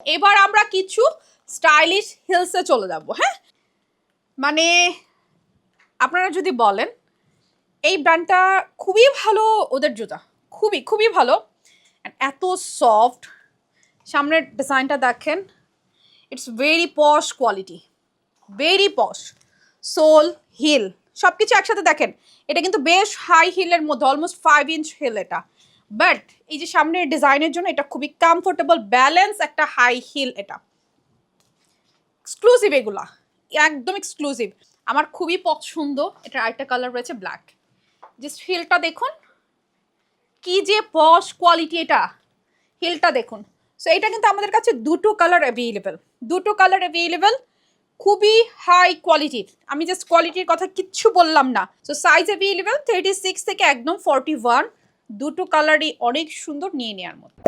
এবার আমরা কিছু স্টাইলিশ হিলসে চলে যাব। হ্যাঁ, মানে আপনারা যদি বলেন এই ব্র্যান্ডটা খুবই ভালো, ওদের জুতা খুবই খুবই ভালো, এত সফট, সামনের ডিজাইনটা দেখেন, it's very posh quality, very posh. Sole, heel সব কিছু একসাথে দেখেন, এটা কিন্তু বেশ হাই হিলের মধ্যে, অলমোস্ট 5 ইঞ্চ হিল এটা, বাট এই যে সামনের ডিজাইনের জন্য এটা খুবই কমফোর্টেবল, ব্যালেন্স একটা হাই হিল, এটা এক্সক্লুসিভ, এগুলা একদম এক্সক্লুসিভ, আমার খুবই পছন্দ। এটার আরেকটা কালার রয়েছে ব্ল্যাক, জাস্ট হিলটা দেখুন কি যে পশ কোয়ালিটি, এটা হিলটা দেখুন। সো এটা কিন্তু আমাদের কাছে দুটো কালার অ্যাভেলেবেল, খুবই হাই কোয়ালিটির, আমি জাস্ট কোয়ালিটির কথা কিচ্ছু বললাম না। সো সাইজ অ্যাভেলেবেল 36 থেকে একদম 41, দুটো কালারই অনেক সুন্দর, নিয়ে নেওয়ার মতো।